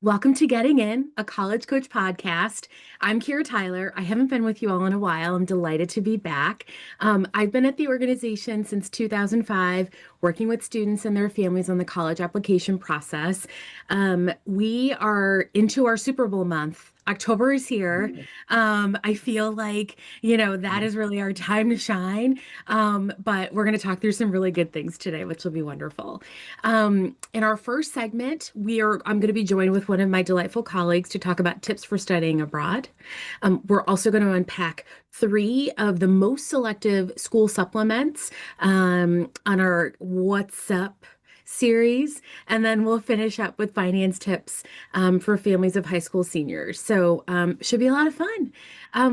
Welcome to Getting In, a College Coach podcast. I'm Kyra Tyler. I haven't been with you all in a while. I'm delighted to be back. I've been at the organization since 2005, working with students and their families on the college application process. We are into our Super Bowl month. October is here. I feel like, that is really our time to shine. But we're going to talk through some really good things today, which will be wonderful. In our first segment, I'm going to be joined with one of my delightful colleagues to talk about tips for studying abroad. We're also going to unpack three of the most selective school supplements on our What's Up series, and then we'll finish up with finance tips for families of high school seniors. So should be a lot of fun.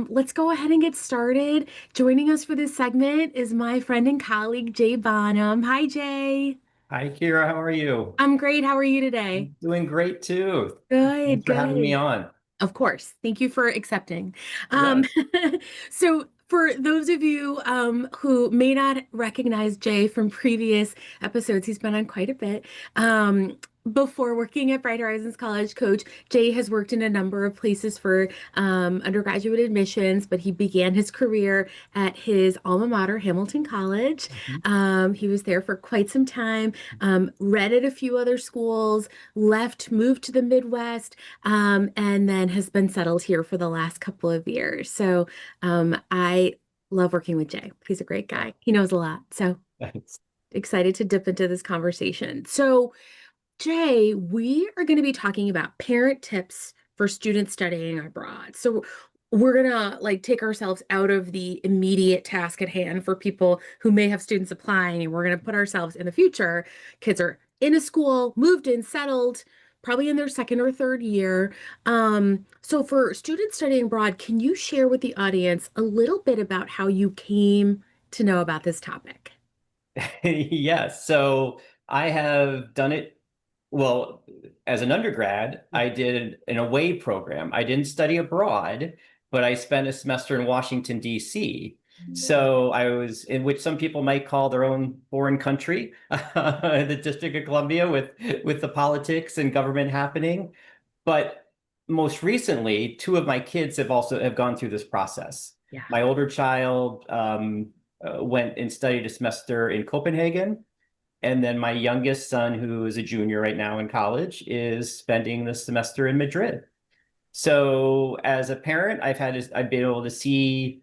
Let's go ahead and get started. Joining us for this segment is my friend and colleague, Jay Bonham. Hi, Jay. Hi, Kira. How are you? I'm great. How are you today? Doing great too. Thanks Good, for having me good. on. Of course. Thank you for accepting. Um, Yes. so, for those of you who may not recognize Jay from previous episodes, he's been on quite a bit. Before working at Bright Horizons College Coach, Jay has worked in a number of places for undergraduate admissions, but he began his career at his alma mater, Hamilton College. Mhm. He was there for quite some time, read at a few other schools, left, moved to the Midwest, and then has been settled here for the last couple of years. So I love working with Jay. He's a great guy. He knows a lot. So Thanks. excited to dip into this conversation. So, Jay, we are going to be talking about parent tips for students studying abroad. So we're going to take ourselves out of the immediate task at hand for people who may have students applying, and we're going to put ourselves in the future. Kids are in a school, moved in, settled, probably in their second or third year. So for students studying abroad, can you share with the audience a little bit about how you came to know about this topic? Yes. So I have done it. Well, as an undergrad, I did an away program. I didn't study abroad, but I spent a semester in Washington, D.C. So I was in which some people might call their own foreign country, the District of Columbia, with the politics and government happening. But most recently, two of my kids have gone through this process. Yeah. My older child went and studied a semester in Copenhagen, and then my youngest son, who is a junior right now in college, is spending the semester in Madrid. So as a parent, I've been able to see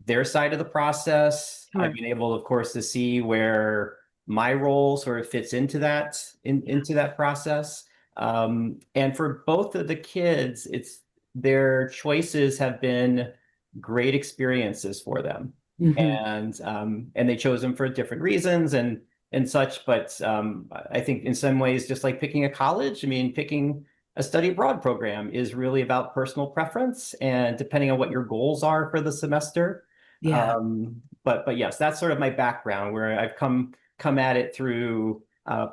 their side of the process. I've Sure. been able, of course, to see where my role sort of fits into Yeah. into that process. And for both of the kids, it's their choices have been great experiences for them, Hmm. and they chose them for different reasons and such. But I think in some ways, just like picking a college, I mean, picking a study abroad program is really about personal preference and depending on what your goals are for the semester. Yeah. But yes, that's sort of my background where I've come at it through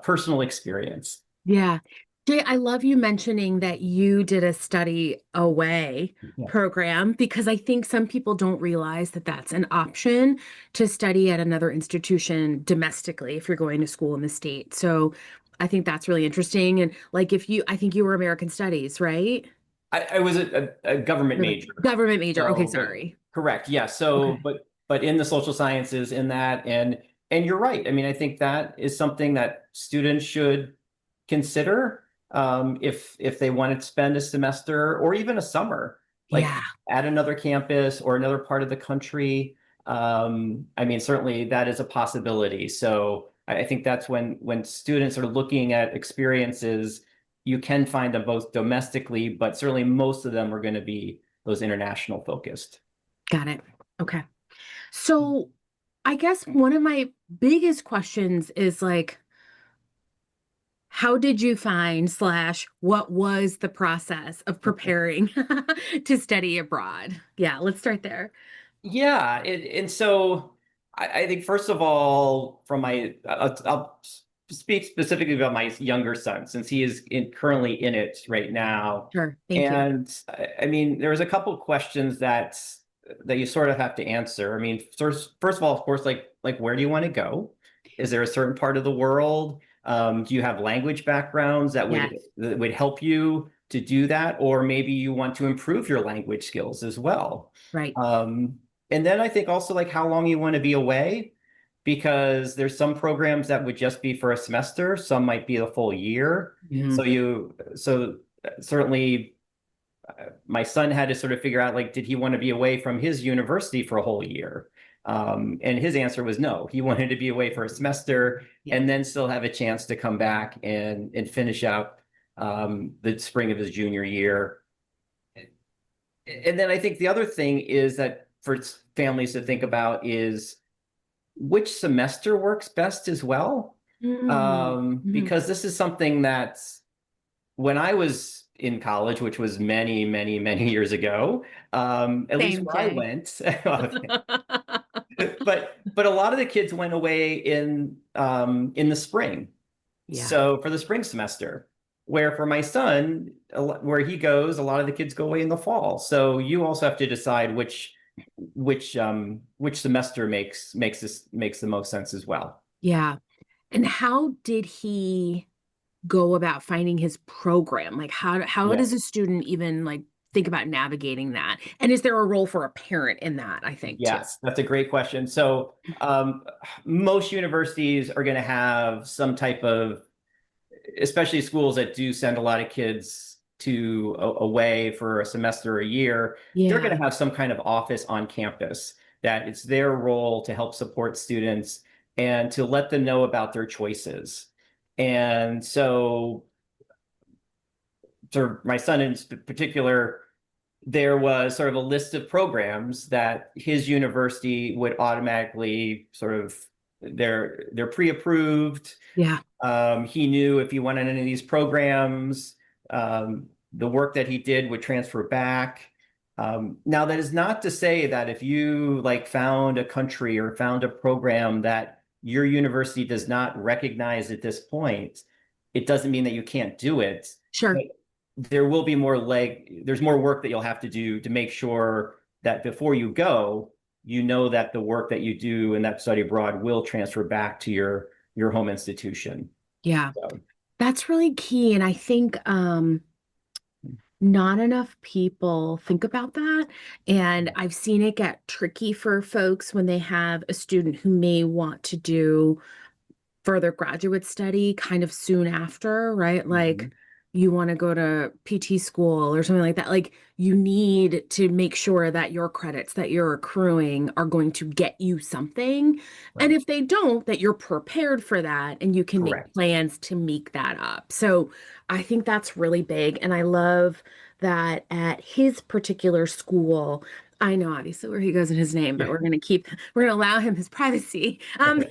personal experience. Yeah. Jay, I love you mentioning that you did a study away Yeah. program because I think some people don't realize that that's an option to study at another institution domestically if you're going to school in the state. So I think that's really interesting. And I think you were American Studies, right? I was a government Really? major. Government major. Okay, So, sorry. correct. Yeah. So, Okay. but in the social sciences, in that, and you're right. I mean, I think that is something that students should consider if they want to spend a semester or even a summer, like Yeah. at another campus or another part of the country. I mean, certainly that is a possibility. So I think that's when students are looking at experiences, you can find them both domestically, but certainly most of them are going to be those international focused. Got it. Okay. So I guess one of my biggest questions is how did you find slash what was the process of preparing to study abroad? Yeah, let's start there. Yeah, and so I think first of all, I'll speak specifically about my younger son since he is currently in it right now. Sure. Thank you. And I mean, there's a couple questions that you sort of have to answer. I mean, first of all, of course, like where do you want to go? Is there a certain part of the world? Do you have language backgrounds Yes. that would help you to do that? Or maybe you want to improve your language skills as well. Right. Um, and then I think also like how long you want to be away, because there's some programs that would just be for a semester, some might be a full year. Mhm. So certainly my son had to sort of figure out like, did he want to be away from his university for a whole year? And his answer was no. He wanted to be away for a semester Yeah. and then still have a chance to come back and finish out the spring of his junior year. And then I think the other thing is that for families to think about is which semester works best as well. Mm. Mhm. Because this is something that when I was in college, which was many, many, many years ago, at least Same, where I Jay. went, but a lot of the kids went away in the spring. Yeah. So for the spring semester, where for my son, where he goes, a lot of the kids go away in the fall. So you also have to decide which semester makes the most sense as well. Yeah. And how did he go about finding his program? Like how Yeah. does a student even like think about navigating that? And is there a role for a parent in that, I think, too? Yes, that's a great question. So most universities are going to have some type of, especially schools that do send a lot of kids to away for a semester or a year, they're going Yeah. to have some kind of office on campus that it's their role to help support students and to let them know about their choices. And so for my son in particular, there was sort of a list of programs that his university would automatically sort of they're pre-approved. Yeah. He knew if he went in any of these programs, the work that he did would transfer back. Now, that is not to say that if you like found a country or found a program that your university does not recognize at this point, it doesn't mean that you can't do it. Sure. But there will be there's more work that you'll have to do to make sure that before you go, you know that the work that you do in that study abroad will transfer back to your home institution. Yeah. So, That's really key. And I think not enough people think about that. And I've seen it get tricky for folks when they have a student who may want to do further graduate study kind of soon after, right? Like mhm, you want to go to PT school or something like that. Like you need to make sure that your credits that you're accruing are going to get you something. And right, if they don't, that you're prepared for that and you can make correct. plans to make that up. So I think that's really big. And I love that at his particular school, I know obviously where he goes in his name, but Yeah. we're gonna allow him his privacy. But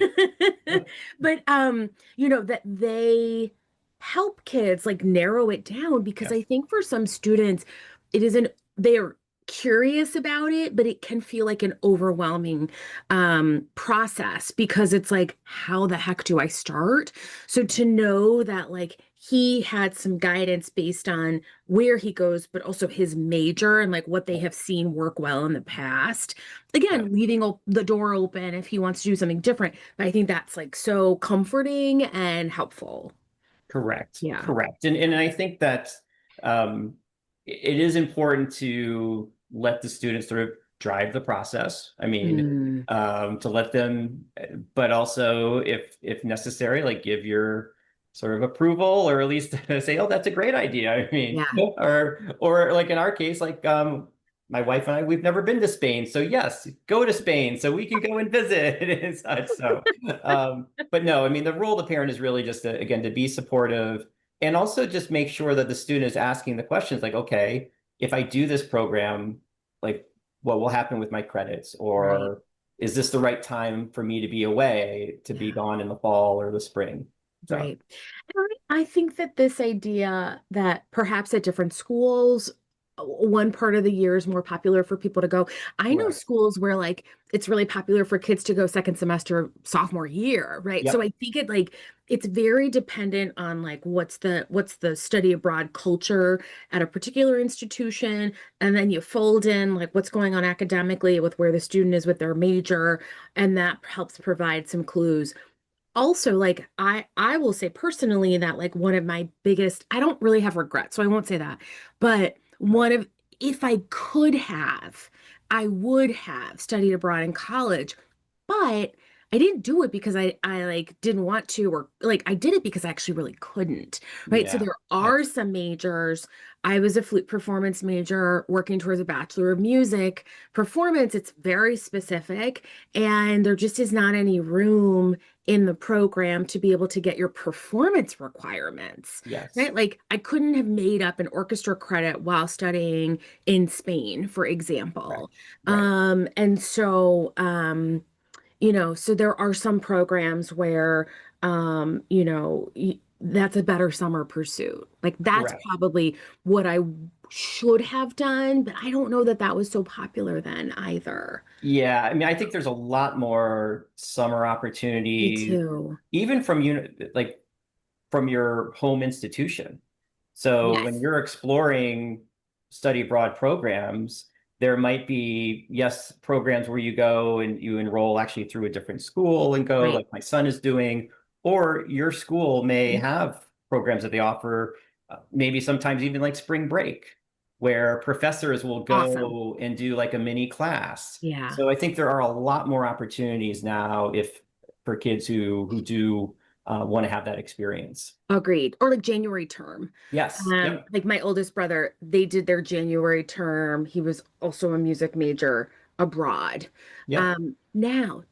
that they help kids like narrow it down because I Yes. think for some students it isn't they're curious about it, but it can feel like an overwhelming process because it's like, how the heck do I start? So to know that like he had some guidance based on where he goes, but also his major and like what they have seen work well in the past. Yeah. Again, leaving the door open if he wants to do something different. But I think that's like so comforting and helpful. Correct. Yeah. Correct. And I think that it is important to let the students sort of drive the process. I mean, Mm, to let them, but also if necessary, like give your sort of approval or at least say, oh, that's a great idea. I mean, yeah. or like in our case, like my wife and I, we've never been to Spain. So yes, go to Spain so we can go and visit and such. So but no, I mean, the role of the parent is really just to, again, to be supportive and also just make sure that the student is asking the questions like, okay, if I do this program, like what will happen with my credits? Right. Or is this the right time for me to be away, to be Yeah. gone in the fall or the spring? So, Right. And I think that this idea that perhaps at different schools, one part of the year is more popular for people to go. I know correct. schools where like it's really popular for kids to go second semester sophomore year, right? So Yep. I think it's very dependent on like what's the study abroad culture at a particular institution, and then you fold in like what's going on academically with where the student is with their major, and that helps provide some clues. also like I will say personally that like one of my biggest, I don't really have regrets, so I won't say that, but Right. one of, if I could have, I would have studied abroad in college, but I didn't do it because I like didn't want to, or like I did it because I actually really couldn't, right? So Yeah. there Yeah. are some majors. I was a flute performance major working towards a Bachelor of Music performance. It's very specific, and there just is not any room in the program to be able to get your performance requirements, Yes. right? Like I couldn't have made up an orchestra credit while studying in Spain, for Right. example. Right. So there are some programs where, that's a better summer pursuit. Like that's Correct. probably what I should have done, but I don't know that that was so popular then either. Yeah, I mean, I think there's a lot more summer Me opportunities, too. even from like from your home institution. So when Yes, you're exploring study abroad programs, there might be, yes, programs where you go and you enroll actually through a different school and go, right. like my son is doing, or your school may have programs that they offer, maybe sometimes even like spring break, where professors will Awesome. go and do like a mini class. Yeah. So I think there are a lot more opportunities now if for kids who do want to have that experience. Agreed. Or like January term. Yes. Yep. Like my oldest brother, they did their January term. He was also a music major abroad. Yep. Now,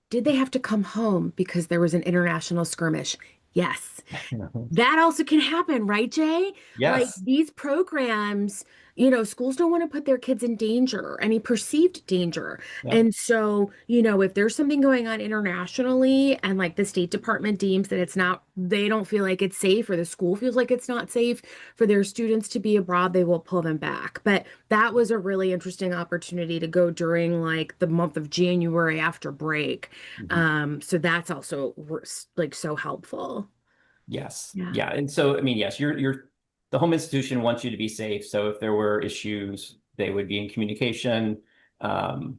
did they have to come home because there was an international skirmish? Yes. That also can happen, right, Jay? Like Yes. these programs, schools don't want to put their kids in danger, any perceived danger. Yep. And so, if there's something going on internationally and like the State Department deems that it's not, they don't feel like it's safe, or the school feels like it's not safe for their students to be abroad, they will pull them back. But that was a really interesting opportunity to go during like the month of January after break. Mhm. So that's also like so helpful. Yes. Yeah. Yeah. And so, I mean, yes, you're the home institution wants you to be safe. So if there were issues, they would be in communication. Um,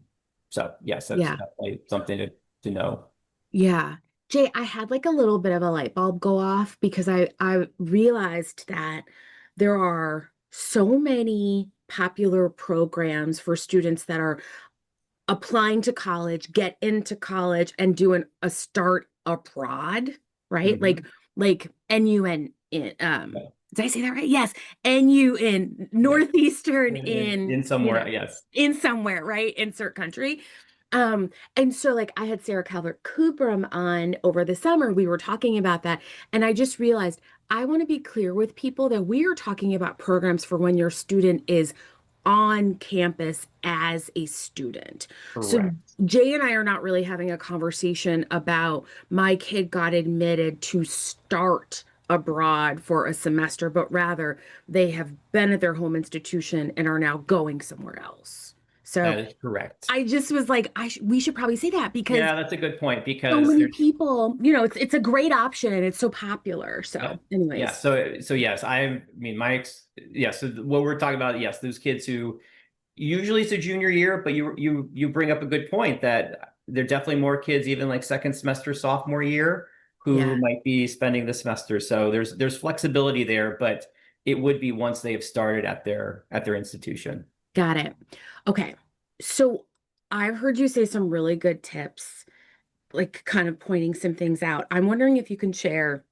so yes, that's Yeah. definitely something to know. Yeah. Jay, I had like a little bit of a light bulb go off because I realized that there are so many popular programs for students that are applying to college, get into college, and doing a start abroad, right? Mhm. Like NUN in Yeah. did I say that right? Yes. NU in Yeah. Northeastern In, in, in somewhere, yes. in somewhere, right? Insert country. And so like I had Sarah Calvert Coopram on over the summer. We were talking about that. And I just realized I want to be clear with people that we are talking about programs for when your student is on campus as a student. So Correct. Jay and I are not really having a conversation about my kid got admitted to start abroad for a semester, but rather they have been at their home institution and are now going somewhere else. So That is correct. I just was like, we should probably say that because Yeah, that's a good point so because many there's people, it's a great option and it's so popular. yeah. So, Yeah. anyways, So yes, I mean yeah, so what we're talking about, yes, those kids who usually it's a junior year, but you bring up a good point that there are definitely more kids, even like second semester, sophomore year, who yeah, might be spending the semester. So there's flexibility there, but it would be once they have started at their institution. got it. Okay. So I've heard you say some really good tips, like kind of pointing some things out. I'm wondering if you can share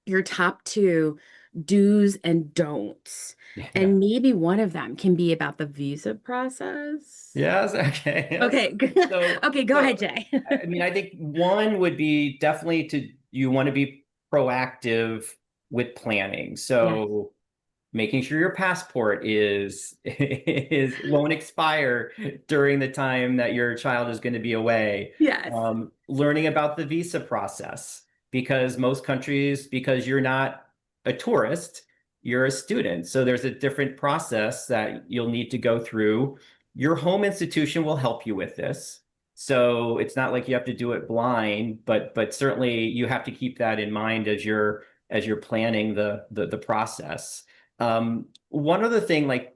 your top two do's and don'ts. Yeah. And maybe one of them can be about the visa process. Yes. Okay. Yes. Okay. So Okay, go ahead, so Jay. I mean, I think one would be definitely you want to be proactive with planning. Yes. So making sure your passport is won't expire during the time that your child is going to be away. Yes. Learning about the visa process because most countries, because you're not a tourist, you're a student. So there's a different process that you'll need to go through. Your home institution will help you with this. So it's not like you have to do it blind, but certainly you have to keep that in mind as you're planning the process. One other thing, like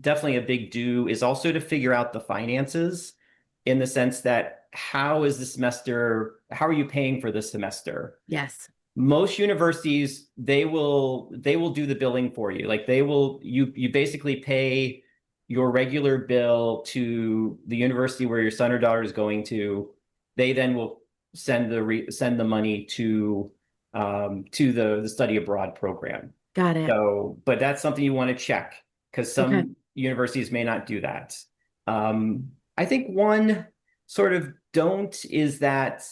definitely a big do, is also to figure out the finances in the sense that how is the semester, how are you paying for this semester? Yes. Most universities, they will do the billing for you. Like you basically pay your regular bill to the university where your son or daughter is going to. They then will send the money to the study abroad program. Got it. So, but that's something you want to check because Okay. some universities may not do that. I think one sort of don't is that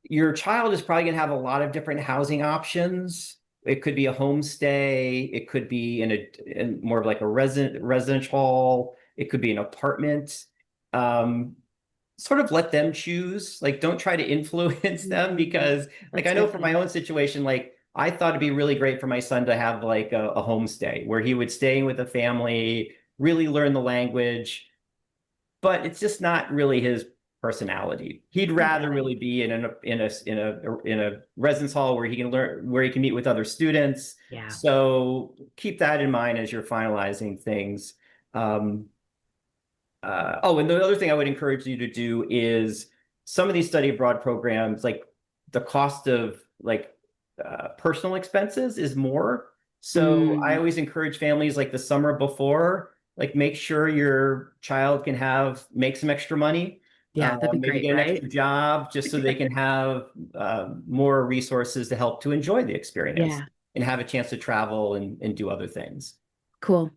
your child is probably going to have a lot of different housing options. It could be a homestay. It could be in more of like a residence hall. It could be an apartment. Um, Sort of let them choose. Like, don't try to influence them Mhm. because, like, That's I know from good. my own situation, like, I thought it'd be really great for my son to have like a homestay where he would stay with a family, really learn the language, but it's just not really his personality. He'd I get rather it. really be in a residence hall where he can learn, where he can meet with other students. Yeah. So keep that in mind as you're finalizing things. Um, oh, and the other thing I would encourage you to do is some of these study abroad programs, like the cost of like personal expenses is more. So I Mm, always encourage families like the summer before, like make sure your child can make some extra money, yeah, that'd be maybe great, get an right? extra job just so they can have more resources to help to enjoy the experience Yeah. and have a chance to travel and do other things. Cool.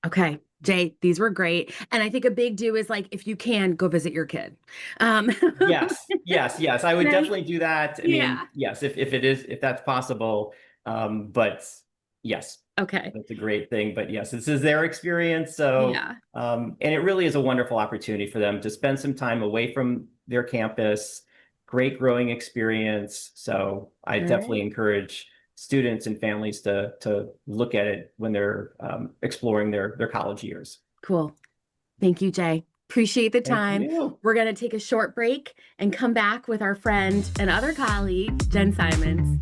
Okay. Jay, these were great. And I think a big do is like if you can go visit your kid. Um Yes, yes, yes. I would then definitely do that. I mean, yeah. yes, if that's possible. But yes, Okay. that's a great thing. But yes, this is their experience. So, Yeah. and it really is a wonderful opportunity for them to spend some time away from their campus. Great growing experience. So I All definitely right. encourage students and families to look at it when they're exploring their college years. Cool. Thank you, Jay. Appreciate the Thank time. you. We're going to take a short break and come back with our friend and other colleague, Jen Simons.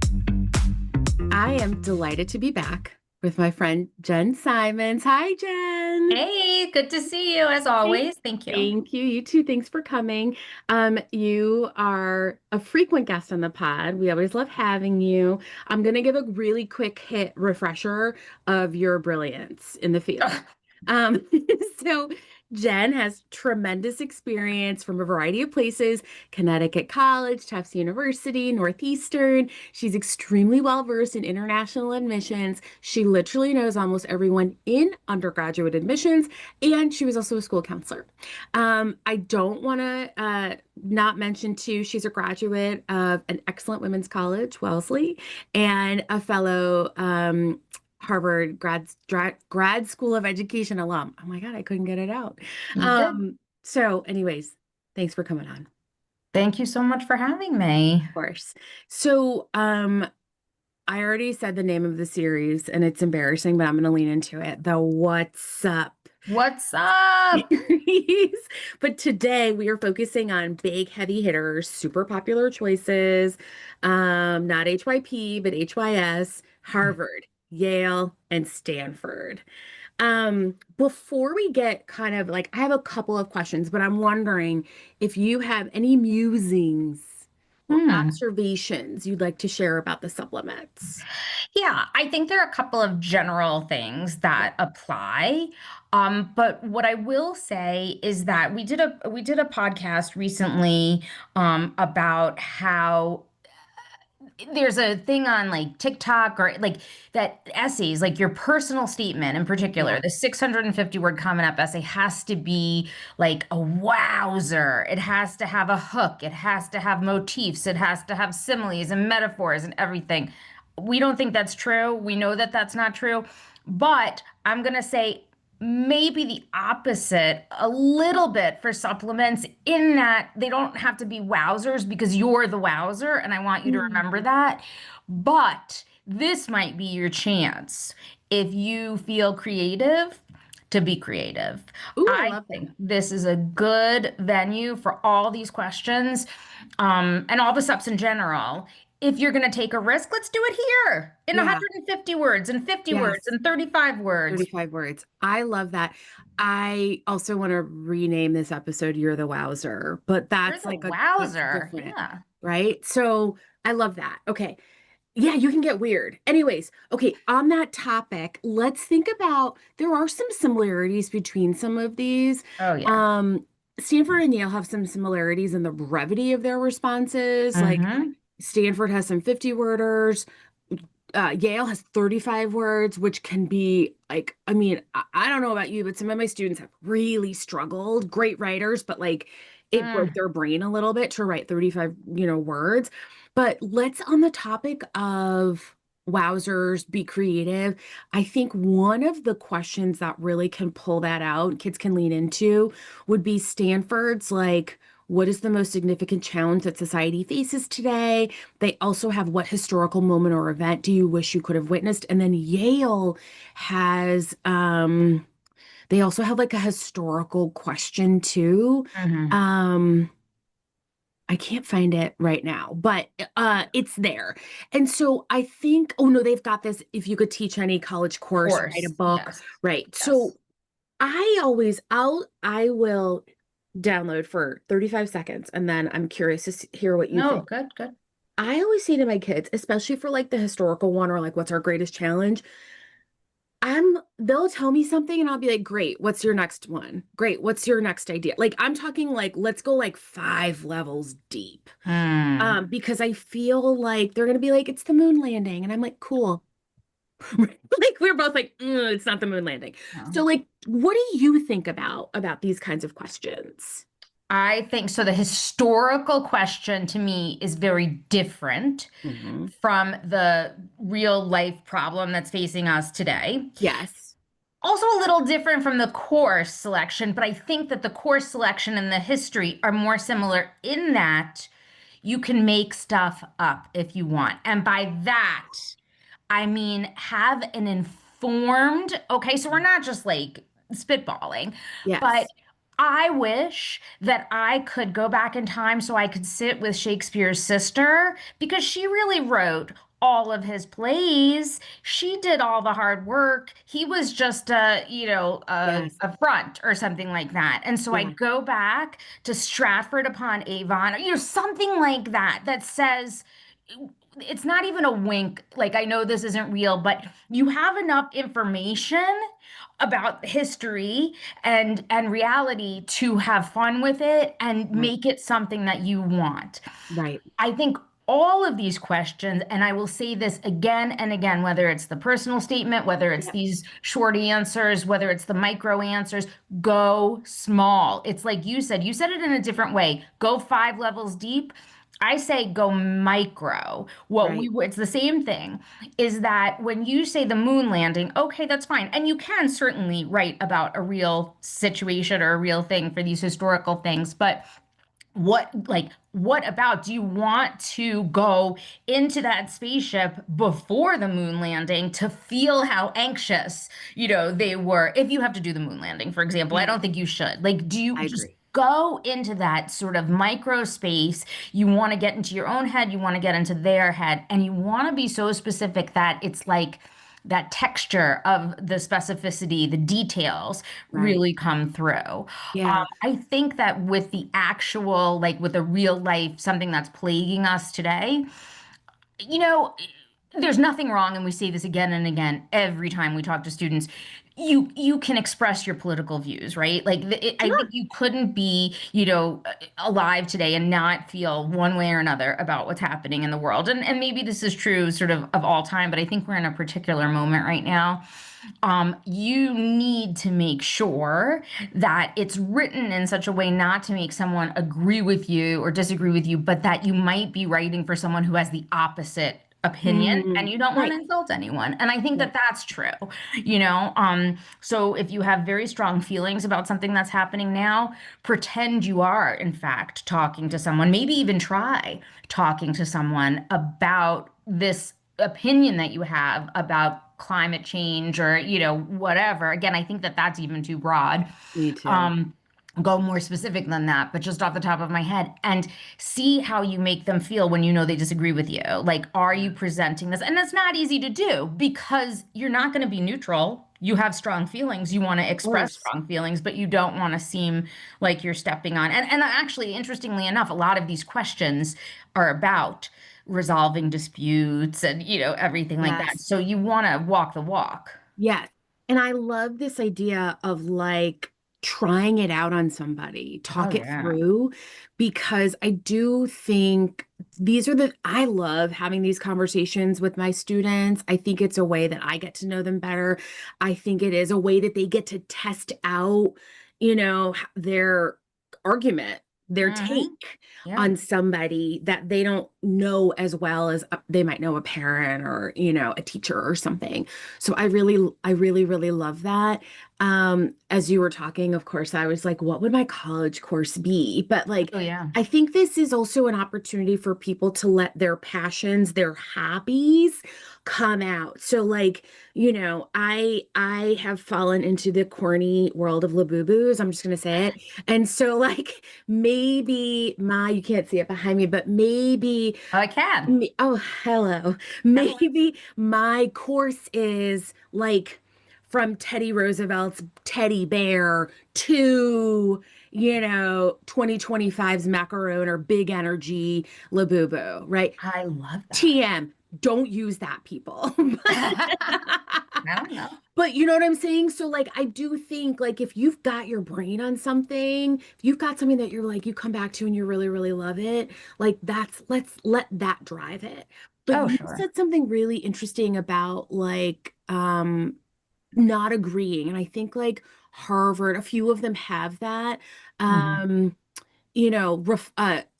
I am delighted to be back with my friend, Jen Simons. Hi, Jen. Hey, good to see you as Thank always. Thank you. thank you. You too. Thanks for coming. You are a frequent guest on the pod. We always love having you. I'm going to give a really quick hit refresher of your brilliance in the field. Um, so Jen has tremendous experience from a variety of places, Connecticut College, Tufts University, Northeastern. She's extremely well versed in international admissions. She literally knows almost everyone in undergraduate admissions, and she was also a school counselor. I don't want to not mention too, she's a graduate of an excellent women's college, Wellesley, and a fellow Harvard grad School of Education alum. Oh my God, I couldn't get it out. You did. So, anyways, thanks for coming on. Thank you so much for having me. Of course. So, I already said the name of the series, and it's embarrassing, but I'm going to lean into it. The What's Up What's up? series. But today we are focusing on big heavy hitters, super popular choices, not HYP, but HYS, Harvard, Yale, and Stanford. Before we get kind of like, I have a couple of questions, but I'm wondering if you have any musings or Hmm. observations you'd like to share about the supplements. Yeah, I think there are a couple of general things that apply. But what I will say is that we did a podcast recently about how there's a thing on like TikTok or like that essays, like your personal statement in particular, Yeah. the 650 word Common App essay has to be like a wowzer. It has to have a hook. It has to have motifs. It has to have similes and metaphors and everything. We don't think that's true. We know that that's not true. But I'm going to say maybe the opposite a little bit for supplements in that they don't have to be wowzers because you're the wowzer and I want you to remember Mm. that. But this might be your chance if you feel creative to be creative. Ooh, I I love that. think this is a good venue for all these questions and all the subs in general. if you're going to take a risk, let's do it here in Yeah. 150 words and 50 words Yes. and 35 words. 35 words. I love that. I also want to rename this episode You're the Wowzer, but You're that's the like that's wowzer. different, Yeah. right? So I love that. Okay. Yeah, you can get weird. Anyways, okay, on that topic, let's think about there are some similarities between some of these. Oh, yeah. Um, Stanford and Yale have some similarities in the brevity of their responses. Like Mm-hmm. Stanford has some 50 worders. Yale has 35 words, which can be like, I mean, I don't know about you, but some of my students have really struggled. Great writers, but like it broke Mm. their brain a little bit to write 35, words. But let's, on the topic of wowzers, be creative. I think one of the questions that really can pull that out, kids can lean into, would be Stanford's like, what is the most significant challenge that society faces today? They also have what historical moment or event do you wish you could have witnessed? And then Yale has they also have like a historical question too. Mm-hmm. Um I can't find it right now, but it's there. And so I think, oh no, they've got this if you could teach any college course, write a Course. book, Yes. right? Yes. So I will download for 35 seconds and then I'm curious to hear what you No, think. good, good. I always say to my kids, especially for like the historical one or like what's our greatest challenge, they'll tell me something and I'll be like, "Great, what's your next one? Great, what's your next idea?" Like I'm talking like let's go like 5 levels deep. Hmm. Because I feel like they're gonna be like, "It's the moon landing." And I'm like, "Cool." Like we're both like, "It's not the moon landing." So No. like, what do you think about these kinds of questions? I think so. The historical question to me is very different Hmm. from the real life problem that's facing us today. Yes. Also, a little different from the course selection, but I think that the course selection and the history are more similar in that you can make stuff up if you want. And by that, I mean have an informed, okay, so we're not just like spitballing, but Yes. I wish that I could go back in time so I could sit with Shakespeare's sister because she really wrote all of his plays. She did all the hard work. He was just Yes. a front or something like that. And so I Yeah. go back to Stratford upon Avon, or something like that that says it's not even a wink. Like, I know this isn't real, but you have enough information about history and reality to have fun with it and Right. make it something that you want. Right. I think all of these questions, and I will say this again and again, whether it's the personal statement, whether it's Yeah. these short answers, whether it's the micro answers, go small. It's like you said it in a different way. Go 5 levels deep. I say go micro. Right. It's the same thing is that when you say the moon landing, okay, that's fine. And you can certainly write about a real situation or a real thing for these historical things, but what about do you want to go into that spaceship before the moon landing to feel how anxious they were if you have to do the moon landing, for example? I Yeah. don't think you should. Like, do you I just agree. go into that sort of micro space? You want to get into your own head, you want to get into their head, and you want to be so specific that it's like that texture of the specificity, the details Right. really come through. Yeah. I think that with the actual, like with a real life, something that's plaguing us today, you know, there's nothing wrong, and we say this again and again every time we talk to students. You can express your political views, right? Like I think Sure. you couldn't be, alive today and not feel one way or another about what's happening in the world. And maybe this is true sort of all time, but I think we're in a particular moment right now. You need to make sure that it's written in such a way not to make someone agree with you or disagree with you, but that you might be writing for someone who has the opposite opinion and Mm, you don't want right. to insult anyone. And I think that Right. that's true, so if you have very strong feelings about something that's happening now, pretend you are, in fact, talking to someone, maybe even try talking to someone about this opinion that you have about climate change or whatever. Again, I think that that's even too broad. Me too. um go more specific than that, but just off the top of my head, and see how you make them feel when you know they disagree with you. Like, are you presenting this? And that's not easy to do because you're not going to be neutral. You have strong feelings. You want to Of express course. strong feelings, but you don't want to seem like you're stepping on. And actually, interestingly enough, a lot of these questions are about resolving disputes and, everything like that. Yes. So you want to walk the walk. Yes. And I love this idea of like trying it out on somebody, Oh, talk it yeah. through, because I do think I love having these conversations with my students. I think it's a way that I get to know them better. I think it is a way that they get to test out, their argument, their Hmm. take Yeah. on somebody that they don't know as well as they might know a parent or, a teacher or something. So I really love that. As you were talking, of course, I was like, what would my college course be? But like, Oh, yeah. I think this is also an opportunity for people to let their passions, their hobbies come out. So like, I have fallen into the corny world of Labubus. I'm just gonna say it. And so like maybe you can't see it behind me, but maybe Oh, I can. Oh, hello. Maybe my course is like from Teddy Roosevelt's teddy bear to, 2025's macaron or big energy Labubu, right? I love that. TM, don't use that, people. I don't know. But you know what I'm saying? So like I do think like if you've got your brain on something, if you've got something that you're like you come back to and you really, really love it, like let's let that drive it. But Oh, you sure. said something really interesting about like not agreeing. And I think like Harvard, a few of them have that. Hmm. Um,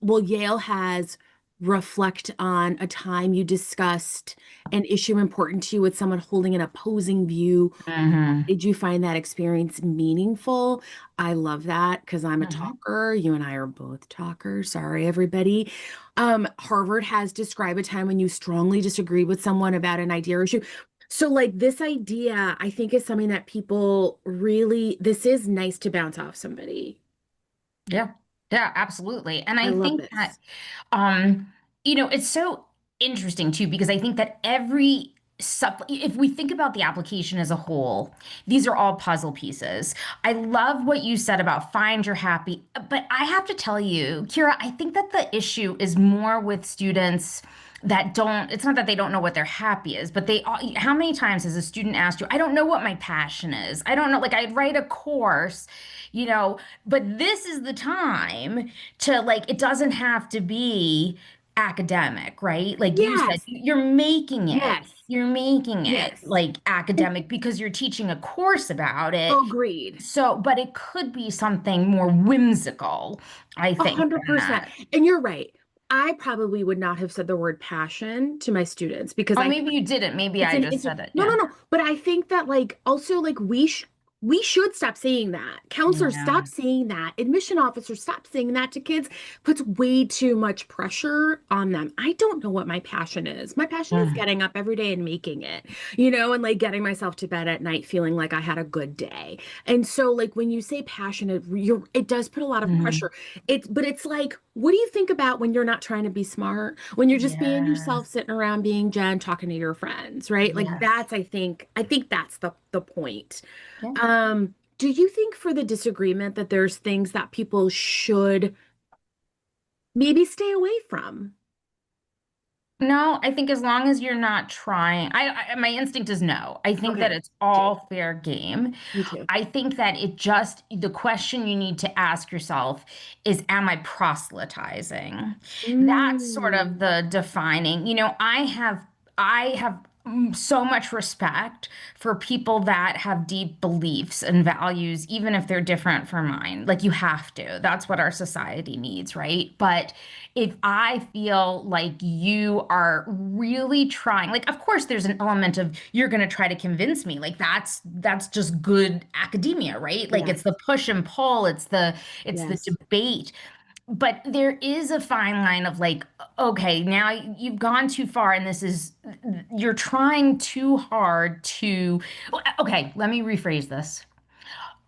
well, Yale has reflect on a time you discussed an issue important to you with someone holding an opposing view. Hmm. Did you find that experience meaningful? I love that because I'm a Hmm. talker. You and I are both talkers. Sorry, everybody. Harvard has described a time when you strongly disagreed with someone about an idea or issue. So, like, this idea, I think, is something that people really, this is nice to bounce off somebody. Yeah. Yeah, absolutely. And I I love think that, this. um, it's so interesting too, because I think that if we think about the application as a whole, these are all puzzle pieces. I love what you said about find your happy, but I have to tell you, Kira, I think that the issue is more with students that don't, it's not that they don't know what their happy is, but how many times has a student asked you, I don't know what my passion is. I don't know, like I'd write a course, but this is the time to like, it doesn't have to be academic, right? Like you said, Yes, yes, you're making it yes. like And academic because you're teaching a course about it. agreed. So, but it could be something more whimsical, I A think, hundred than percent. that. And you're right. I probably would not have said the word passion to my students because Oh, I maybe you didn't. Maybe it's I an just it's said it. no, Yeah. no, no. But I think that like also like we should stop saying that. Counselors Yeah. stop saying that. Admission officers stop saying that to kids. Puts way too much pressure on them. I don't know what my passion is. My passion is Mm. getting up every day and making it, and like getting myself to bed at night feeling like I had a good day. And so like when you say passionate, it does put a lot of Mhm. pressure. But it's like, what do you think about when you're not trying to be smart? When you're just being yourself, Yes. sitting around being Jen, talking to your friends, right? Like Yes. that's I think that's the point. Yeah. Do you think for the disagreement that there's things that people should maybe stay away from? No, I think as long as you're not trying, my instinct is no. I think that Okay, it's too. all fair game. Me too. I think that the question you need to ask yourself is, am I proselytizing? That's sort of Mm, the defining. I have so much respect for people that have deep beliefs and values, even if they're different from mine. Like you have to. That's what our society needs, right? But if I feel like you are really trying, like of course there's an element of you're going to try to convince me. Like that's just good academia, right? Like it's yes, the push and pull, it's the yes. debate. But there is a fine line of like, okay, now you've gone too far and you're trying too hard to, okay, let me rephrase this.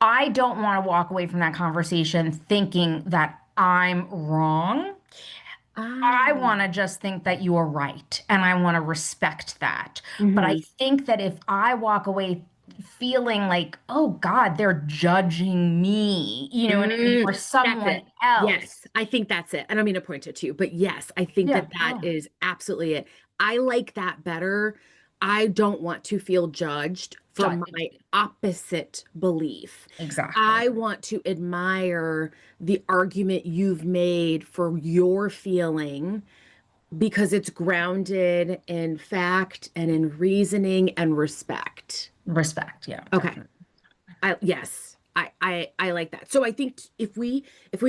I don't want to walk away from that conversation thinking that I'm wrong. I Ah. want to just think that you are right, and I want to respect that. But I Hmm. think that if I walk away feeling like, oh God, they're judging me, you know what I mean, or That's someone it. else. Yes, I think that's it. I don't mean to point it to you, but yes, I think Yeah, that that no, is absolutely it. I like that better. I don't want to feel judged for judge. my opposite belief. Exactly. I want to admire the argument you've made for your feeling because it's grounded in fact and in reasoning and respect. Respect. Yeah, Okay. definitely. Yes, I like that. So I think if we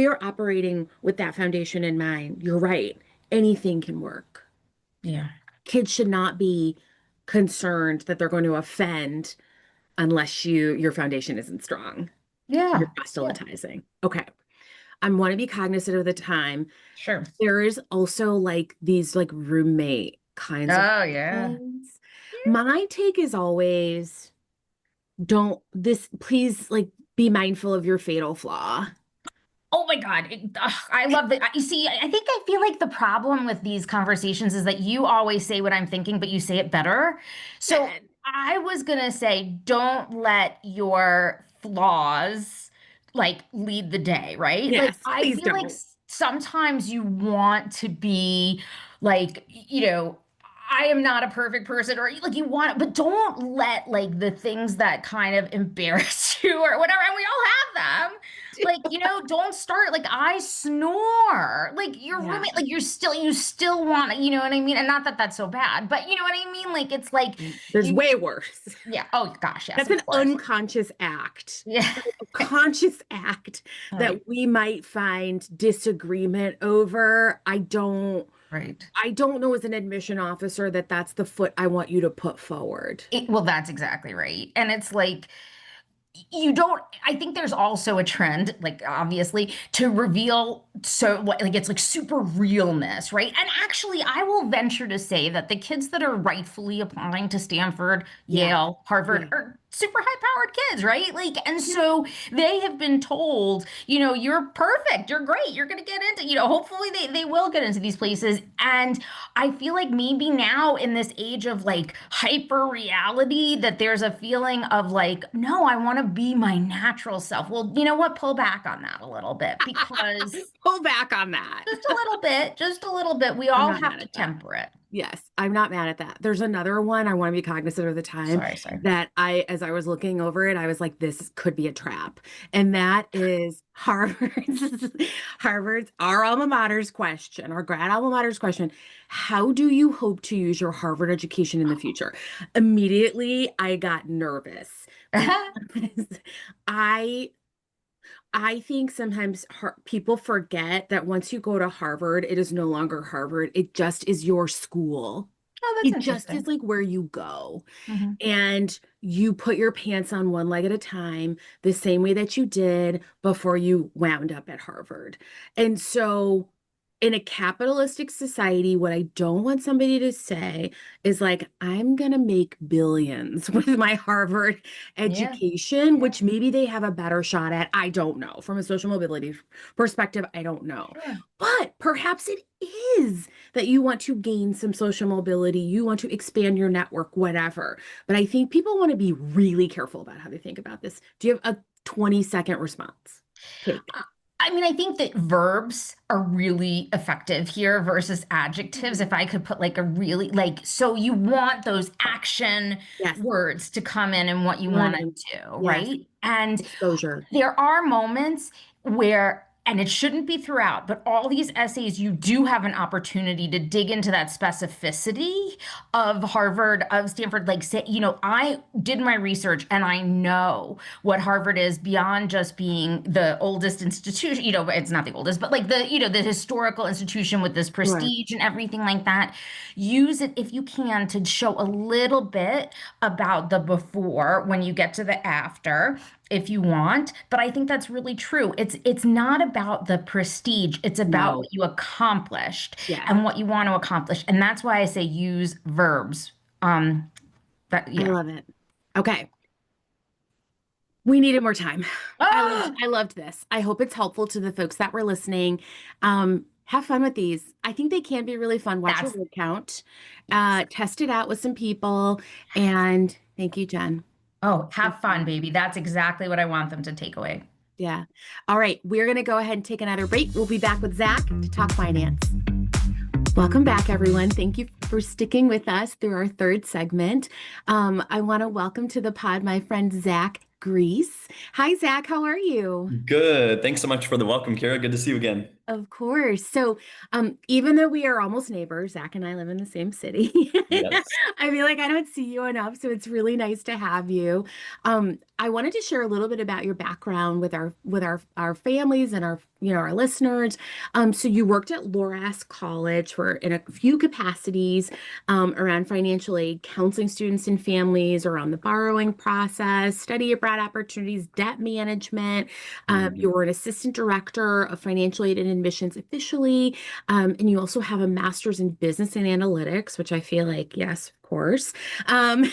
are operating with that foundation in mind, you're right. Anything can work. Yeah. Kids should not be concerned that they're going to offend unless your foundation isn't strong. You're Yeah. Yeah. proselytizing. Okay. I want to be cognizant of the time. Sure. There is also like these like roommate kinds of Oh, yeah. questions. My take is always don't this please like be mindful of your fatal flaw. Oh my God. I love that. You see, I think I feel like the problem with these conversations is that you always say what I'm thinking, but you say it better. So Good. I was gonna say, don't let your flaws like lead the day, right? Like Yes, I please feel like don't. sometimes you want to be like, I am not a perfect person, or like you want, but don't let like the things that kind of embarrass you or whatever, and we all have them, like, don't start like I snore. Like your Yeah, roommate, like you still want, you know what I mean? And not that that's so bad, but you know what I mean? Like it's like there's you way worse. yeah, oh gosh, yes, That's of an course. unconscious act. Yeah. A conscious act Right. that we might find disagreement over. Right. I don't know as an admission officer that that's the foot I want you to put forward. Well, that's exactly right. And it's like you don't I think there's also a trend, like obviously, to reveal so like it's like super realness, right? And actually I will venture to say that the kids that are rightfully applying to Stanford, Yeah. Yale, Harvard Yeah. are super high-powered kids, right? Like, and Yeah. so they have been told, you're perfect, you're great, you're gonna get into, hopefully they will get into these places. And I feel like maybe now in this age of like hyper reality that there's a feeling of like, no, I want to be my natural self. Well, you know what? Pull back on that a little bit, because Pull back on that. just a little bit, just a little bit. We I'm all not have mad to at that. temper it. Yes, I'm not mad at that. There's another one I want to be cognizant of the time Sorry, sorry. that as I was looking over it, I was like, this could be a trap. And that is Harvard's, our alma mater's question, our grad alma mater's question. How do you hope to use your Harvard education in the future? Immediately, I got nervous because I I think sometimes people forget that once you go to Harvard, it is no longer Harvard. It just is your school. Oh, that's It just is interesting. like where you go. Mhm. And you put your pants on one leg at a time, the same way that you did before you wound up at Harvard. And so, in a capitalistic society, what I don't want somebody to say is like, I'm going to make billions with my Harvard Yeah. education, Yeah. which maybe they have a better shot at. I don't know. From a social mobility perspective, I don't know. Sure. But perhaps it is that you want to gain some social mobility, you want to expand your network, whatever. But I think people want to be really careful about how they think about this. Do you have a 20-second response? Take. I mean, I think that verbs are really effective here versus adjectives. If I could put like a really like, so you want those action Yes. words to come in and what you want to Warning. do, Yes. right? And Exposure. there are moments where, and it shouldn't be throughout, but all these essays, you do have an opportunity to dig into that specificity of Harvard, of Stanford. Like, say, I did my research and I know what Harvard is beyond just being the oldest institution. It's not the oldest, but like the historical institution with this Right. prestige and everything like that. Use it if you can to show a little bit about the before when you get to the after, if you want. But I think that's really true. It's not about the prestige, it's about No. what you accomplished Yes. and what you want to accomplish. And that's why I say use verbs. But I yeah. love it. Okay. We needed more time. Ah, I loved this. I hope it's helpful to the folks that were listening. Have fun with these. I think they can be really fun. Watch your that's word count. yes. Test it out with some people. And thank you, Jen. Oh, Have have fun, fun. baby. That's exactly what I want them to take away. Yeah. All right. We're going to go ahead and take another break. We'll be back with Zach to talk finance. Welcome back, everyone. Thank you for sticking with us through our third segment. I want to welcome to the pod my friend Zach Gries. Hi, Zach. How are you? Good. Thanks so much for the welcome, Kyra. Good to see you again. Of course. So, even though we are almost neighbors, Zach and I live in the same city. Yes. I feel like I don't see you enough, so it's really nice to have you. I wanted to share a little bit about your background with our families and our listeners. So you worked at Loras College for in a few capacities around financial aid, counseling students and families around the borrowing process, study abroad opportunities, debt management. Mhm. You were an assistant director of financial aid and admissions officially. And you also have a master's in business and analytics, which I feel like, yes, of course. Um,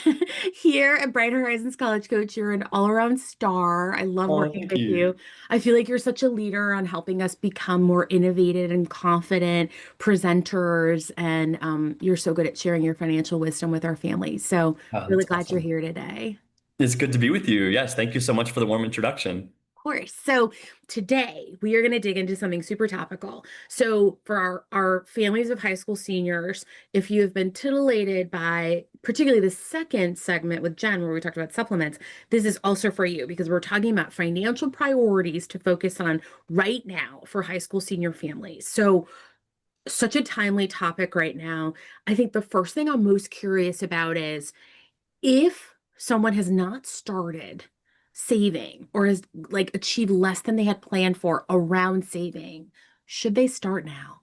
Here at Bright Horizons College Coach, you're an all-around star. I love Oh, working thank with you. you. I feel like you're such a leader on helping us become more innovative and confident presenters. And you're so good at sharing your financial wisdom with our families. So Oh, really that's glad you're awesome. here today. It's good to be with you. Yes, thank you so much for the warm introduction. Course. So today we are going to dig into something super topical. So for our families of high school seniors, if you have been titillated by particularly the second segment with Jen, where we talked about supplements, this is also for you because we're talking about financial priorities to focus on right now for high school senior families. So such a timely topic right now. I think the first thing I'm most curious about is if someone has not started saving or has like achieved less than they had planned for around saving, should they start now?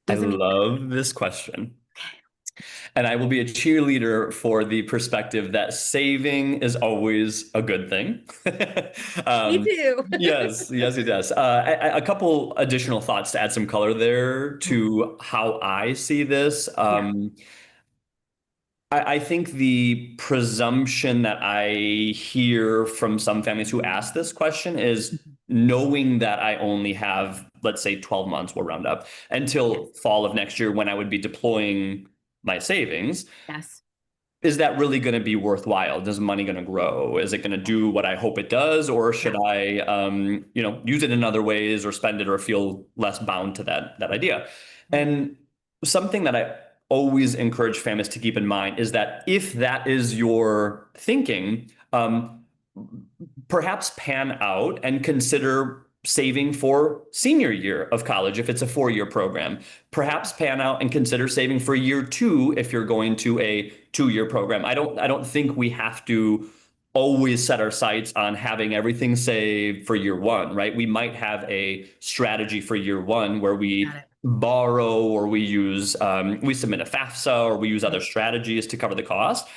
I Does it make love this question. okay. And I will be a cheerleader for the perspective that saving is always a good thing. Me um, too. yes, it does. A couple additional thoughts to add some color there Mhm. to how I see this. Yeah. I think the presumption that I hear from some families who ask this question is Mhm. knowing that I only have, let's say, 12 months, we'll round up, until Yes. fall of next year when I would be deploying my savings. Yes. Is that really going to be worthwhile? Is money going to grow? Is it going to do what I hope it does, or Yeah. should I, use it in other ways, or spend it, or feel less bound to that idea? Mhm. And something that I always encourage families to keep in mind is that if that is your thinking, perhaps pan out and consider saving for senior year of college if it's a 4-year program. Perhaps pan out and consider saving for year 2 if you're going to a 2-year program. I don't think we have to always set our sights on having everything saved for year 1, right? We might have a strategy for year 1 where Got we it. borrow, or we submit a FAFSA, or we use other Right. strategies to cover the cost.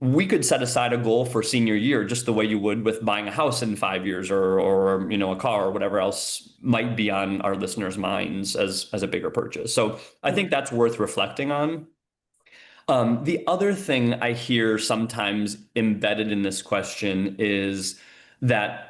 We could set aside a goal for senior year, just the way you would with buying a house in 5 years, or a car, or whatever else might be on our listeners' minds as a bigger purchase. So I think Sure. that's worth reflecting on. The other thing I hear sometimes embedded in this question is that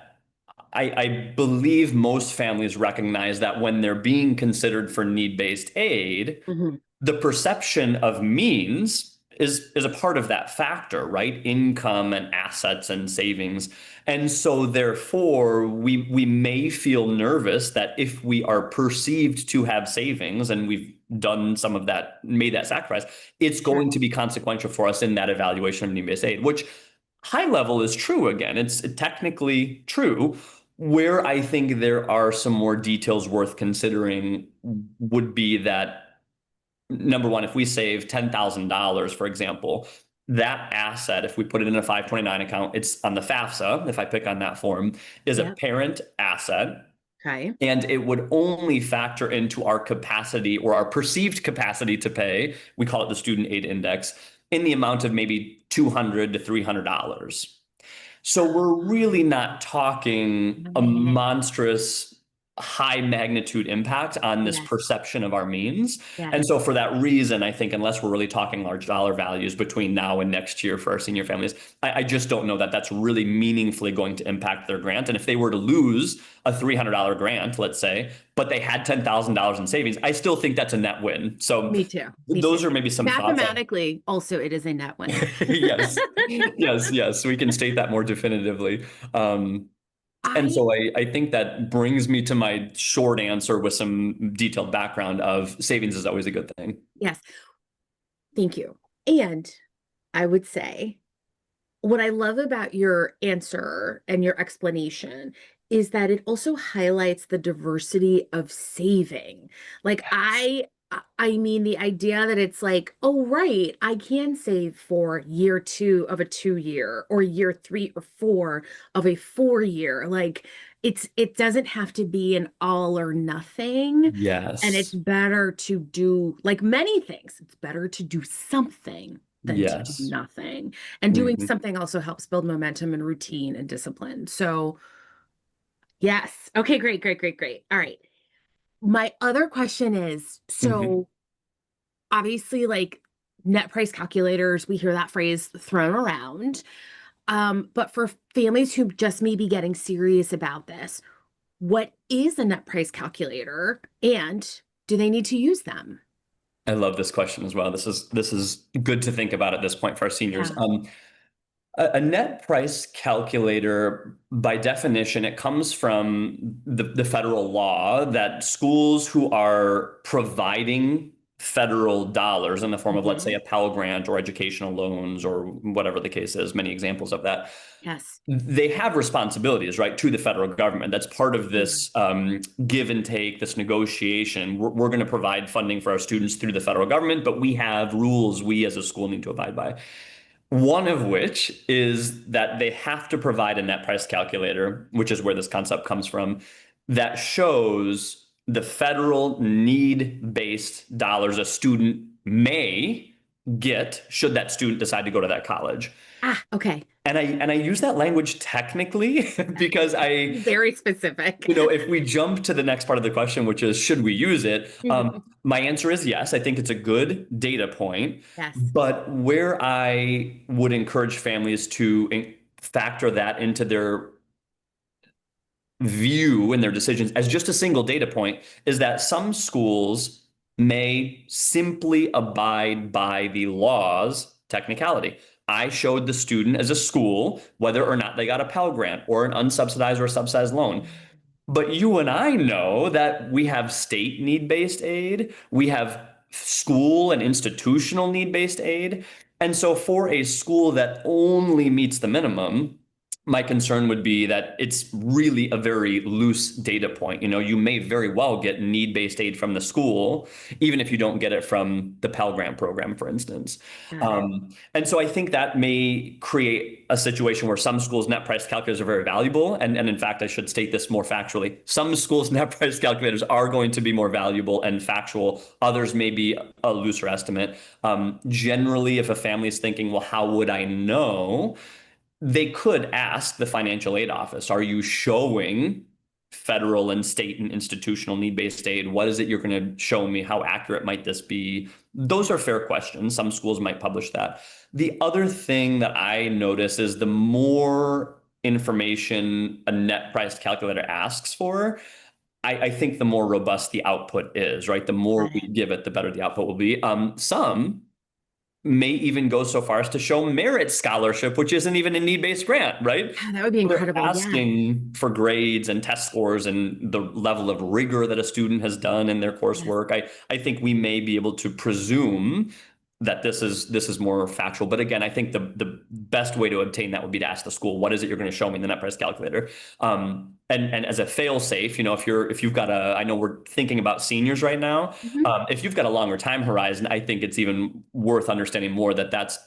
I believe most families recognize that when they're being considered for need-based aid, Mhm. the perception of means is a part of that factor, right? Income and assets and savings. And so therefore we may feel nervous that if we are perceived to have savings and we've done some of that, made that sacrifice, it's Sure. going to be consequential for us in that evaluation of need-based aid, which high level is true. Again, it's technically true. Where I think there are some more details worth considering would be that, number one, if we save $10,000, for example, that asset, if we put it in a 529 account, it's on the FAFSA, if I pick on that form, is a Yep. parent asset. Okay. And it would only factor into our capacity, or our perceived capacity to pay. We call it the student aid index, in the amount of maybe $200 to $300. So we're really not talking a Man. monstrous high magnitude impact on this Yes. perception of our means. Yes. And so for that reason, I think unless we're really talking large dollar values between now and next year for our senior families, I just don't know that that's really meaningfully going to impact their grant. And if they were to lose a $300 grant, let's say, but they had $10,000 in savings, I still think that's a net win. So Me too. those are maybe some thoughts. Mathematically, also, it is a net win. Yes, yes. We can state that more definitively. And so I think that brings me to my short answer with some detailed background of savings is always a good thing. Yes. Thank you. And I would say what I love about your answer and your explanation is that it also highlights the diversity of saving. Like I mean the idea that it's like, oh right, I can save for year 2 of a 2-year or year 3 or 4 of a 4-year. Like it doesn't have to be an all or nothing. Yes. And it's better to do, like many things, it's better to do something than to do nothing. And doing something also helps build momentum and routine and discipline. So yes. Okay, great. All right. My other question is, so obviously like net price calculators, we hear that phrase thrown around. But for families who just may be getting serious about this, what is a net price calculator and do they need to use them? I love this question as well. This is good to think about at this point for our seniors. Yeah. A net price calculator, by definition, it comes from the federal law that schools who are providing federal dollars in the form of, let's say, a Pell Grant or educational loans or whatever the case is, many examples of that. Yes. They have responsibilities, right, to the federal government. That's part of this give and take, this negotiation. We're going to provide funding for our students through the federal government, but we have rules we as a school need to abide by. One of which is that they have to provide a net price calculator, which is where this concept comes from, that shows the federal need-based dollars a student may get should that student decide to go to that college. Ah, okay. And I use that language technically because very specific. If we jump to the next part of the question, which is should we use it? My answer is yes. I think it's a good data point. Yes. But where I would encourage families to factor that into their view and their decisions as just a single data point is that some schools may simply abide by the law's technicality. I showed the student as a school whether or not they got a Pell Grant or an unsubsidized or subsidized loan. But you and I know that we have state need-based aid, we have school and institutional need-based aid. And so for a school that only meets the minimum, my concern would be that it's really a very loose data point. You may very well get need-based aid from the school, even if you don't get it from the Pell Grant program, for instance. And so I think that may create a situation where some schools' net price calculators are very valuable. And in fact, I should state this more factually. Some schools' net price calculators are going to be more valuable and factual. Others may be a looser estimate. Generally, if a family is thinking, well, how would I know? They could ask the financial aid office, are you showing federal and state and institutional need-based aid? What is it you're going to show me? How accurate might this be? Those are fair questions. Some schools might publish that. The other thing that I notice is the more information a net price calculator asks for, I think the more robust the output is, right? The more we give it, the better the output will be. Some may even go so far as to show merit scholarship, which isn't even a need-based grant, right? Yeah, that would be incredible. They're asking for grades and test scores and the level of rigor that a student has done in their coursework. I think we may be able to presume that this is more factual. But again, I think the best way to obtain that would be to ask the school, what is it you're going to show me in the net price calculator? And as a fail safe, if you've got I know we're thinking about seniors right now. If you've got a longer time horizon, I think it's even worth understanding more that that's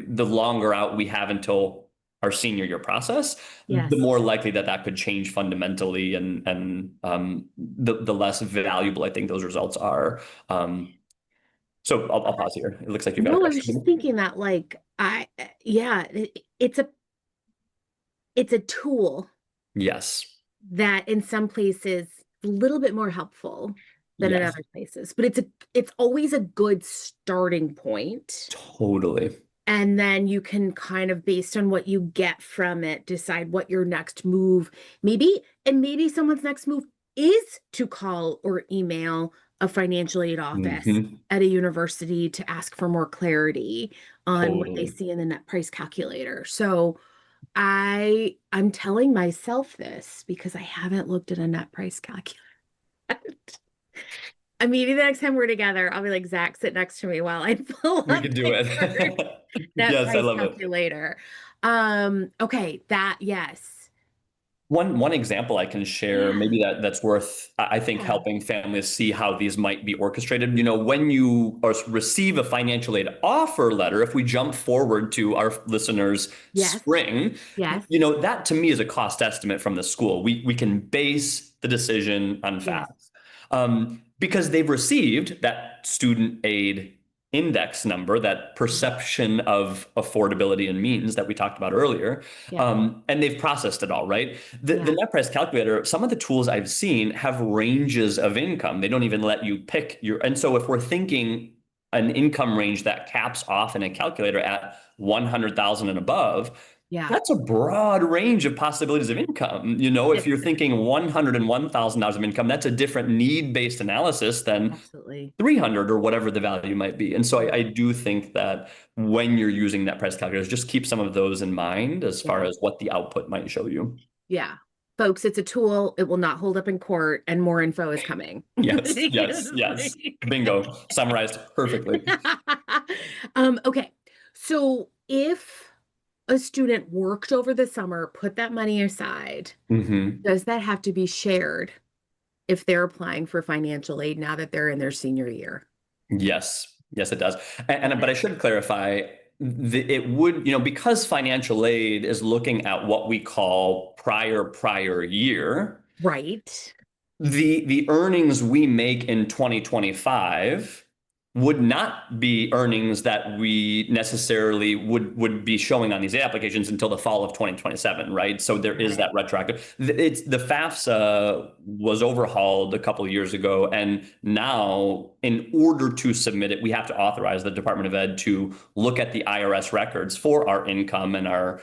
the longer out we have until our senior year process, the more likely that could change fundamentally and the less valuable I think those results are. So I'll pause here. It looks like you've got a question. I was just thinking that it's a tool. Yes. That in some places a little bit more helpful than in Yes, other places, but it's always a good starting point. totally. And then you can kind of, based on what you get from it, decide what your next move maybe. And maybe someone's next move is to call or email a financial aid office Hmm. at a university to ask for more clarity on what they Totally. see in the net price calculator. So I'm telling myself this because I haven't looked at a net price calculator. I mean, maybe the next time we're together, I'll be like, Zach, sit next to me while I pull We up could do my current it. net Yes, I price love it. calculator. Okay, yes. One example I can share, Yeah. maybe that's worth, I think, Yeah. helping families see how these might be orchestrated. When you receive a financial aid offer letter, if we jump forward to our listeners' Yes. spring, Yes. that to me is a cost estimate from the school. We can base the decision on Yes. facts, because they've received that student aid index number, that perception of affordability and means that we talked about earlier. Yeah. And they've processed it all, right? The Yeah. net price calculator, some of the tools I've seen have ranges of income. They don't even let you pick and so if we're thinking an income range that caps off in a calculator at 100,000 and above, Yeah. that's a broad range of possibilities of income. If you're thinking $101,000 of income, that's a different need-based analysis than Absolutely. 300 or whatever the value might be. And so Yeah. I do think that when you're using net price calculators, just keep some of those in mind as far Yeah. as what the output might show you. Yeah. Folks, it's a tool. It will not hold up in court, and more info is coming. Yes, yes, yes. Bingo. Summarized perfectly. Okay. So if a student worked over the summer, put that money aside, Hmm. does that have to be shared if they're applying for financial aid now that they're in their senior year? Yes, yes, it does. But Okay. I should clarify, it would, because financial aid is looking at what we call prior year. Right. The earnings we make in 2025 would not be earnings that we necessarily would be showing on these applications until the fall of 2027, right? So there Got is it. that retroactive. The FAFSA was overhauled a couple of years ago, and now in order to submit it, we have to authorize the Department of Ed to look at the IRS records for our income and our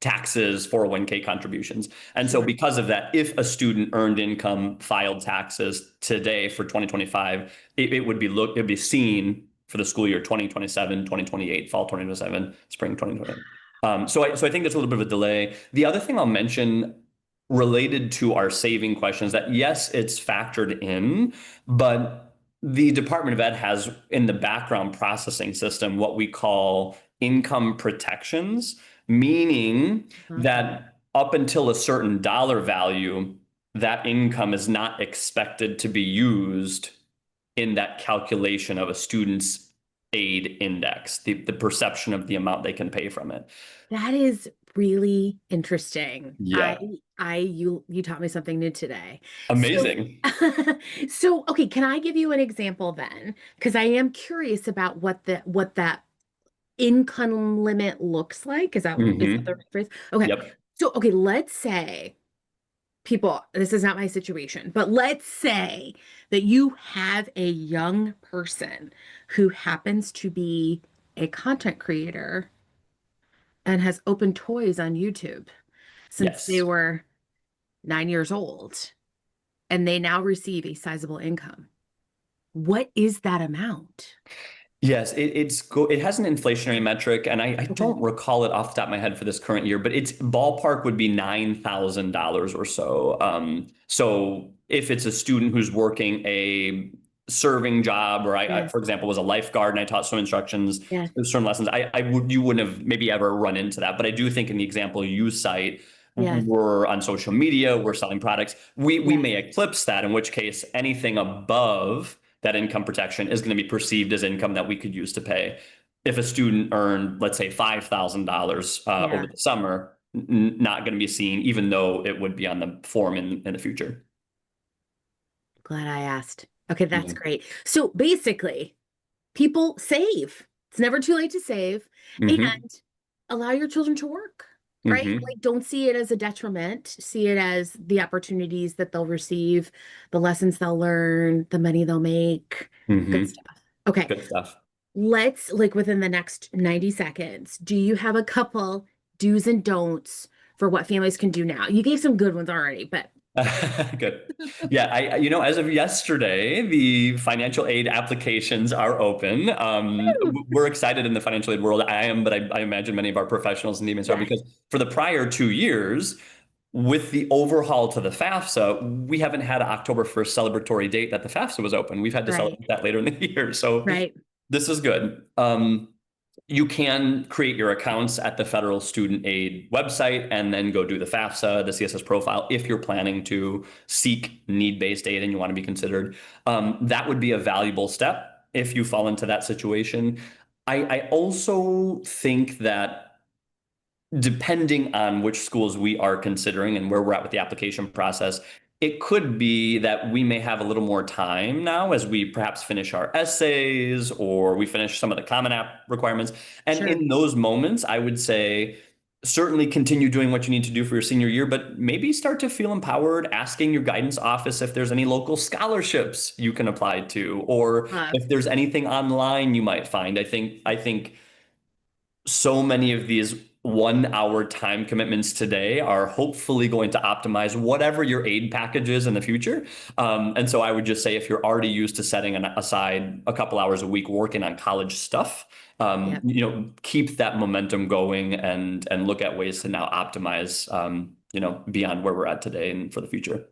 taxes, 401k contributions. And so Sure. because of that, if a student earned income filed taxes today for 2025, it would be seen for the school year 2027, 2028, fall 2027, spring 2028. So I think there's a little bit of a delay. The other thing I'll mention related to our saving questions, that yes, it's factored in, but the Department of Ed has in the background processing system what we call income protections, meaning Uh-huh. that up until a certain dollar value, that income is not expected to be used in that calculation of a student's aid index, the perception of the amount they can pay from it. That is really interesting. Yeah. You taught me something new today. So, Amazing. okay, can I give you an example then? Because I am curious about what that income limit looks like. Is that the Hmm. right phrase? Okay. Yep. So, okay, let's say this is not my situation, but let's say that you have a young person who happens to be a content creator and has opened toys on YouTube since they Yes. were 9 years old, and they now receive a sizable income. What is that amount? Yes, it has an inflationary metric, and I Okay. don't recall it off the top of my head for this current year, but its ballpark would be $9,000 or so. So if it's a student who's working a serving job, or Yes. for example, was a lifeguard and I taught swim instructions, Yes. swim lessons, you wouldn't have maybe ever run into that. But I do think in the example you cite, Yes. we're on social media, we're selling products, we Yes. may eclipse that, in which case anything above that income protection is going to be perceived as income that we could use to pay. If a student earned, let's say, $5,000 Yeah. over the summer, not going to be seen, even though it would be on the form in the future. Glad I asked. Okay, that's Yeah. great. So basically, people save. It's never too late to save, Mhm. and allow your children to work. right? Mhm. Like, don't see it as a detriment. See it as the opportunities that they'll receive, the lessons they'll learn, the money they'll make. Good Mhm. stuff. Okay. Good stuff. Let's, like, within the next 90 seconds, do you have a couple do's and don'ts for what families can do now? You gave some good ones already, but Good. Yeah, as of yesterday, the financial aid applications are open. We're excited in the financial aid world. I am, but I imagine many of our professionals and even are, yes, because for the prior 2 years, with the overhaul to the FAFSA, we haven't had an October 1st celebratory date that the FAFSA was open. We've had to right, celebrate that later in the year. So right. this is good. You can create your accounts at the federal student aid website and then go do the FAFSA, the CSS profile, if you're planning to seek need-based aid and you want to be considered. That would be a valuable step if you fall into that situation. I also think that depending on which schools we are considering and where we're at with the application process, it could be that we may have a little more time now as we perhaps finish our essays or we finish some of the Common App requirements. And Sure. in those moments, I would say certainly continue doing what you need to do for your senior year, but maybe start to feel empowered, asking your guidance office if there's any local scholarships you can apply to, or Love. if there's anything online you might find. I think so many of these 1 hour time commitments today are hopefully going to optimize whatever your aid package is in the future. And so I would just say if you're already used to setting aside a couple hours a week working on college stuff, Yep. keep that momentum going and look at ways to now optimize, beyond where we're at today and for the future.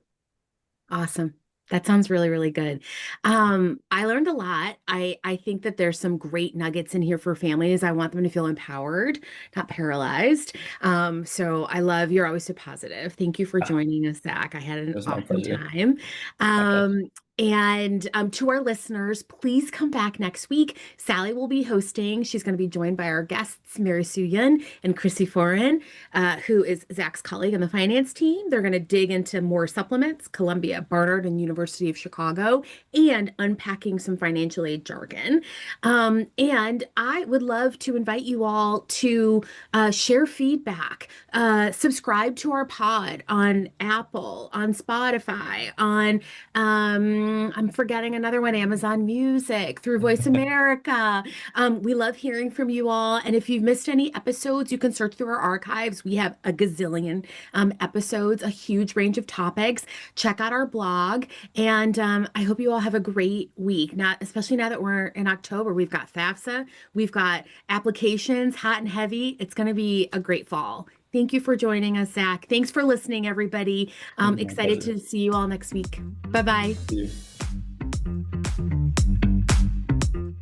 Awesome. That sounds really, really good. I learned a lot. I think that there's some great nuggets in here for families. I want them to feel empowered, not paralyzed. So I love you're always so positive. Thank you for joining us, Zach. I had It an was my awesome pleasure. time. Likewise. And to our listeners, please come back next week. Sally will be hosting. She's going to be joined by our guests, Mary Sue Yun and Chrissy Foran, who is Zach's colleague on the finance team. They're going to dig into more supplements, Columbia, Barnard, and University of Chicago, and unpacking some financial aid jargon. And I would love to invite you all to share feedback, subscribe to our pod on Apple, on Spotify, on I'm forgetting another one, Amazon Music, through Voice America. We love hearing from you all. And if you've missed any episodes, you can search through our archives. We have a gazillion episodes, a huge range of topics. Check out our blog. And I hope you all have a great week. Not especially now that we're in October. We've got FAFSA, we've got applications, hot and heavy. It's going to be a great fall. Thank you for joining us, Zach. Thanks for listening, everybody. It was my Excited pleasure. to see you all next week. Bye bye. See you.